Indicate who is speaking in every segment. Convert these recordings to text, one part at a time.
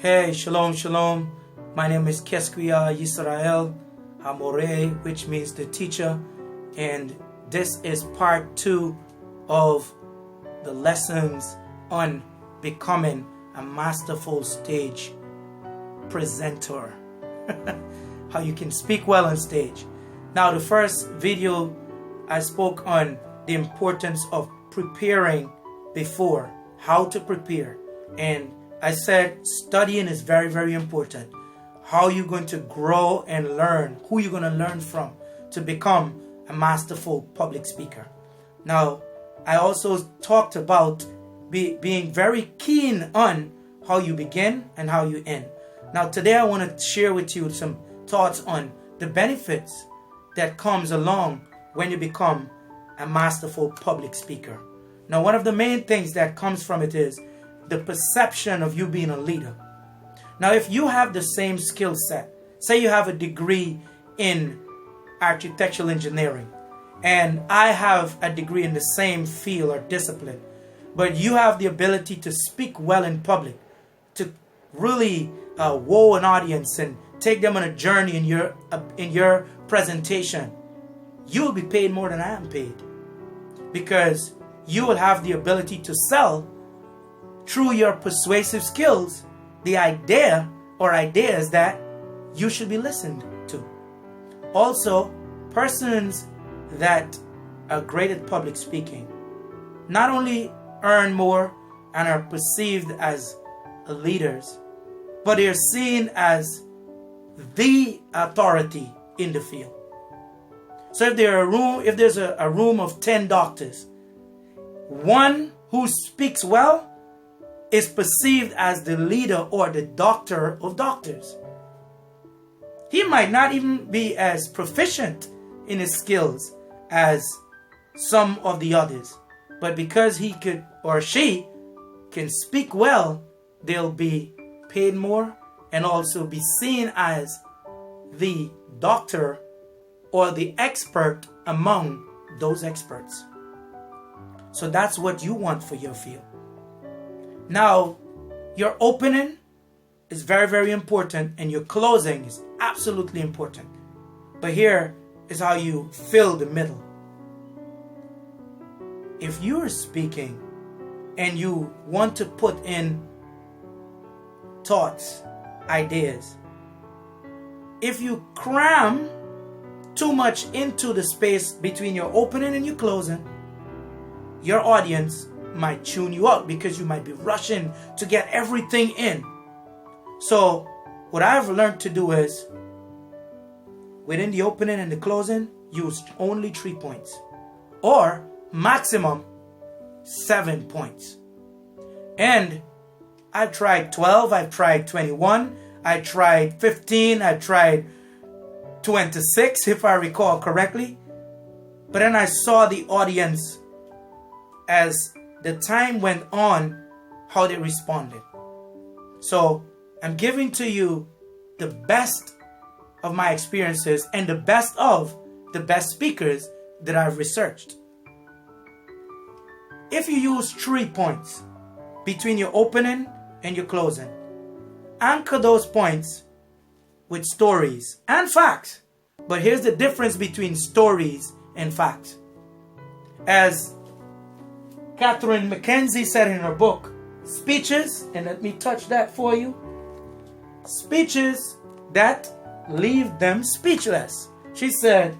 Speaker 1: Hey, shalom, shalom. My name is Keskuya Yisrael Hamore, which means the teacher. And this is part 2 of the lessons on becoming a masterful stage presenter. How you can speak well on stage. Now, the first video I spoke on the importance of preparing before, how to prepare. And I said studying is very, very important. How you're going to grow and learn, who you're going to learn from to become a masterful public speaker. Now, I also talked about being very keen on how you begin and how you end. Now, today I want to share with you some thoughts on the benefits that comes along when you become a masterful public speaker. Now, one of the main things that comes from it is the perception of you being a leader. Now, if you have the same skill set, say you have a degree in architectural engineering, and I have a degree in the same field or discipline, but you have the ability to speak well in public, to really wow an audience and take them on a journey in your presentation, you will be paid more than I am paid, because you will have the ability to sell through your persuasive skills the idea or ideas that you should be listened to. Also, persons that are great at public speaking not only earn more and are perceived as leaders, but they are seen as the authority in the field. So if there's a room of 10 doctors, one who speaks well is perceived as the leader or the doctor of doctors. He might not even be as proficient in his skills as some of the others, but because he could or she can speak well, they'll be paid more and also be seen as the doctor or the expert among those experts. So that's what you want for your field. Now, your opening is very, very important, and your closing is absolutely important. But here is how you fill the middle. If you're speaking and you want to put in thoughts, ideas, if you cram too much into the space between your opening and your closing, your audience might tune you out because you might be rushing to get everything in. So what I've learned to do is, within the opening and the closing, use only 3 points or maximum 7 points. And I've tried 12, I've tried 21, I tried 15, I tried 26 if I recall correctly. But then I saw the audience as the time went on, how they responded. So I'm giving to you the best of my experiences and the best of the best speakers that I've researched. If you use 3 points between your opening and your closing, anchor those points with stories and facts. But here's the difference between stories and facts. As Catherine Mackenzie said in her book, speeches, and let me touch that for you, speeches that leave them speechless. She said,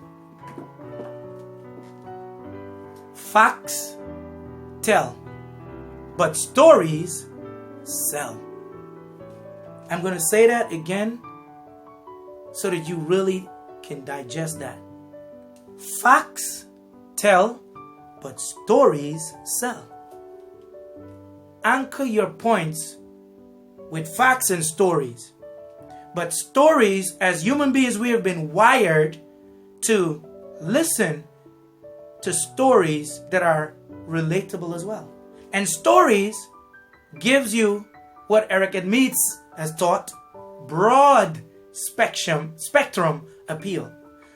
Speaker 1: facts tell, but stories sell. I'm going to say that again so that you really can digest that. Facts tell, but stories sell. Anchor your points with facts and stories. But stories, as human beings, we have been wired to listen to stories that are relatable as well. And stories gives you what Eric Edmeades has taught, broad spectrum appeal.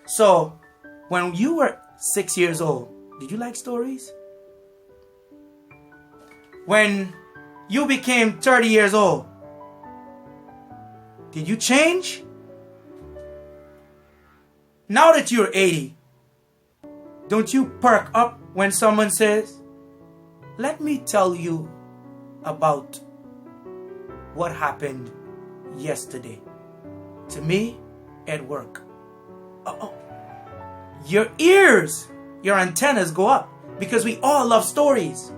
Speaker 1: So when you were 6 years old, did you like stories? When you became 30 years old, Did you change? Now that you're 80, don't you perk up when someone says, let me tell you about what happened yesterday to me at work? Uh-oh. Your ears, your antennas go up, because we all love stories.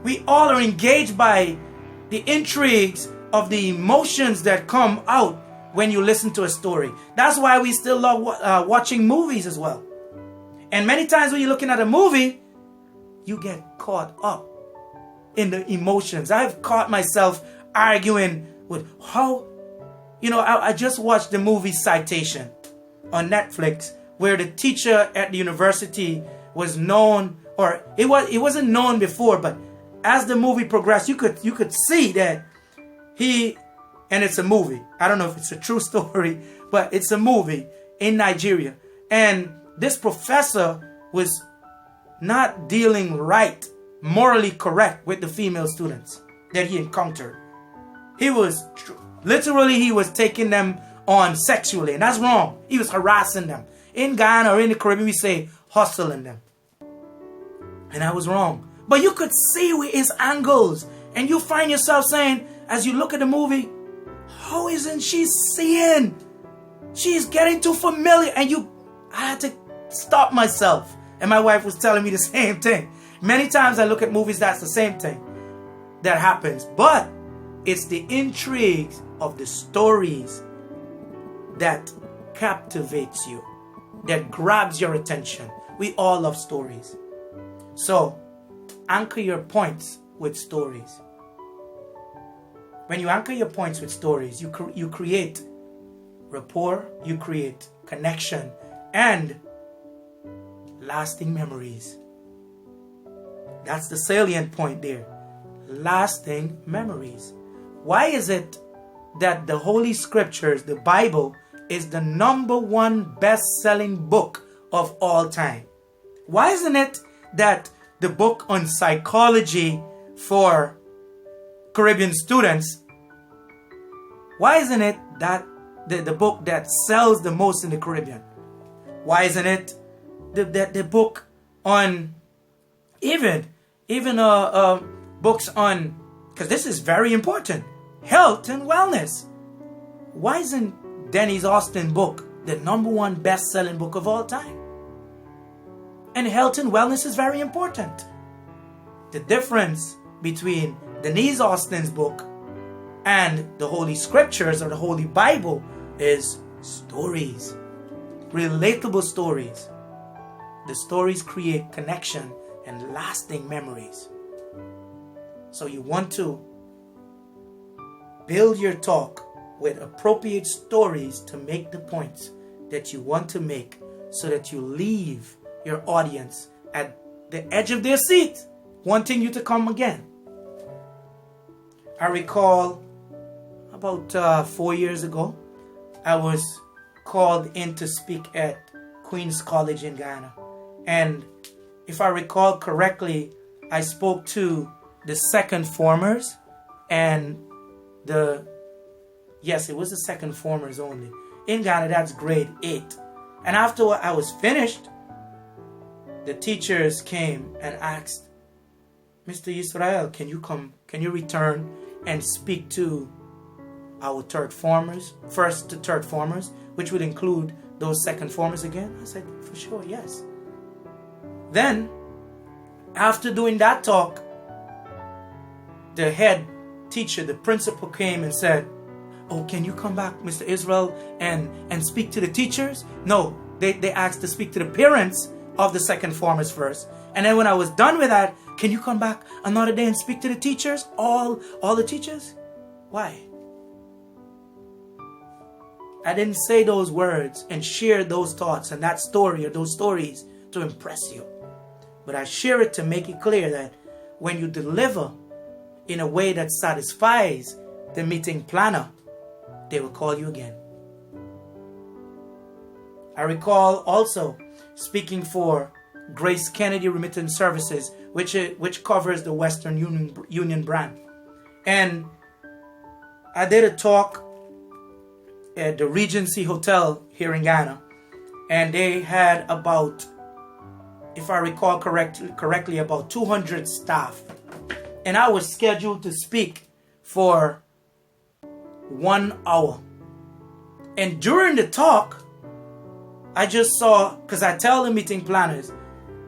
Speaker 1: We all are engaged by the intrigues of the emotions that come out when you listen to a story. That's why we still love watching movies as well. And many times when you're looking at a movie, you get caught up in the emotions. I've caught myself arguing with how, I just watched the movie Citation on Netflix, where the teacher at the university was known, or it wasn't known before, but as the movie progressed, you could see that and it's a movie. I don't know if it's a true story, but it's a movie in Nigeria. And this professor was not dealing right, morally correct with the female students that he encountered. He was taking them on sexually, and that's wrong. He was harassing them. In Ghana or in the Caribbean, we say hustling them. And that was wrong. But you could see with his angles, and you find yourself saying, as you look at the movie, how isn't she seeing? She's getting too familiar. And I had to stop myself. And my wife was telling me the same thing. Many times I look at movies, that's the same thing that happens. But it's the intrigues of the stories that captivates you, that grabs your attention. We all love stories. So, anchor your points with stories. When you anchor your points with stories, you create rapport, you create connection, and lasting memories. That's the salient point there. Lasting memories. Why is it that the Holy Scriptures, the Bible, is the #1 best-selling book of all time? Why isn't it that the book on psychology for Caribbean students, why isn't it that the book that sells the most in the Caribbean? Why isn't it the book on even books on, because this is very important, health and wellness? Why isn't Dennis Austin's book the #1 best-selling book of all time? And health and wellness is very important. The difference between Denise Austin's book and the Holy Scriptures or the Holy Bible is stories. Relatable stories. The stories create connection and lasting memories. So you want to build your talk with appropriate stories to make the points that you want to make, so that you leave your audience at the edge of their seat, wanting you to come again. I recall about 4 years ago, I was called in to speak at Queen's College in Ghana. And if I recall correctly, I spoke to the second formers and it was the second formers only. In Ghana, that's grade 8. And after I was finished, the teachers came and asked, Mr. Israel, can you return and speak to our first to third formers, which would include those second formers again? I said, for sure, yes. Then, after doing that talk, the head teacher, the principal, came and said, oh, can you come back, Mr. Israel, and speak to the teachers? No, they asked to speak to the parents of the second formers first. And then when I was done with that, can you come back another day and speak to the teachers? All the teachers? Why? I didn't say those words and share those thoughts and that story or those stories to impress you. But I share it to make it clear that when you deliver in a way that satisfies the meeting planner, they will call you again. I recall also speaking for Grace Kennedy Remittance Services, which covers the Western Union brand. And I did a talk at the Regency Hotel here in Ghana, and they had about, if I recall correctly, about 200 staff. And I was scheduled to speak for 1 hour. And during the talk, I just saw, because I tell the meeting planners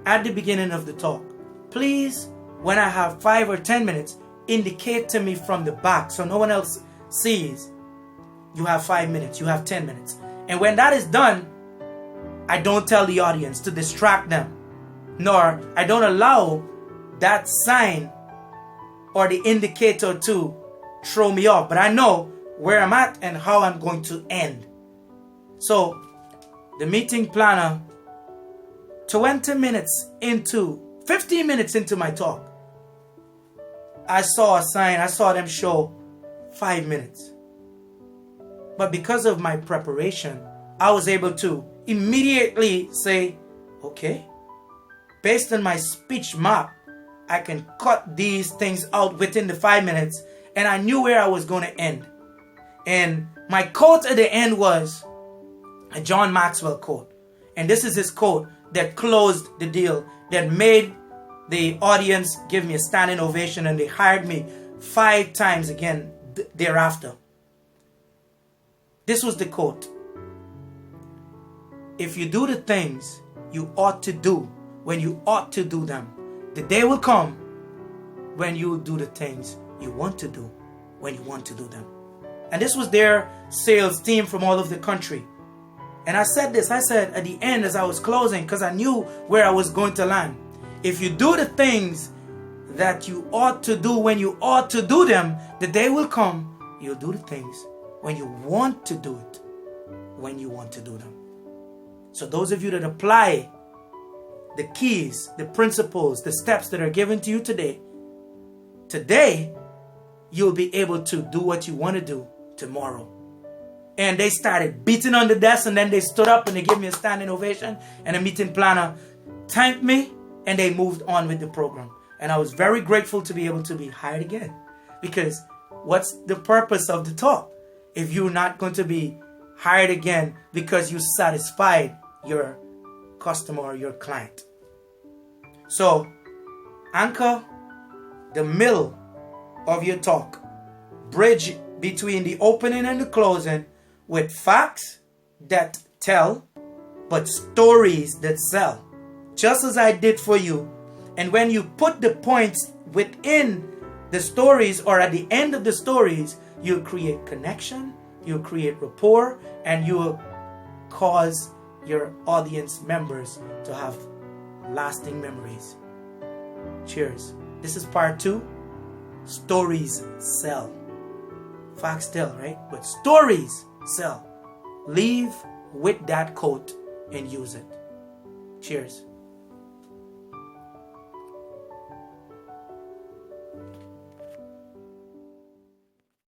Speaker 1: at the beginning of the talk, please, when I have 5 or 10 minutes, indicate to me from the back so no one else sees you have 5 minutes, you have 10 minutes. And when that is done, I don't tell the audience to distract them, nor I don't allow that sign or the indicator to throw me off. But I know where I'm at and how I'm going to end. So the meeting planner, 15 minutes into my talk, I saw a sign, I saw them show 5 minutes. But because of my preparation, I was able to immediately say, okay, based on my speech map, I can cut these things out within the 5 minutes, and I knew where I was going to end. And my quote at the end was a John Maxwell quote. And this is his quote that closed the deal, that made the audience give me a standing ovation, and they hired me 5 times again thereafter. This was the quote. If you do the things you ought to do when you ought to do them, the day will come when you do the things you want to do when you want to do them. And this was their sales team from all over the country. And I said this, I said at the end as I was closing, because I knew where I was going to land. If you do the things that you ought to do when you ought to do them, the day will come, you'll do the things when you want to do it when you want to do them. So those of you that apply the keys, the principles, the steps that are given to you today, you'll be able to do what you want to do tomorrow. And they started beating on the desk, and then they stood up and they gave me a standing ovation, and the meeting planner thanked me, and they moved on with the program. And I was very grateful to be able to be hired again, because what's the purpose of the talk if you're not going to be hired again because you satisfied your customer or your client? So anchor the middle of your talk, bridge between the opening and the closing with facts that tell, but stories that sell, just as I did for you. And when you put the points within the stories or at the end of the stories, you'll create connection, you'll create rapport, and you'll cause your audience members to have lasting memories. Cheers. This is part 2. Stories sell. Facts tell, right? But stories sell. Leave with that quote and use it. Cheers.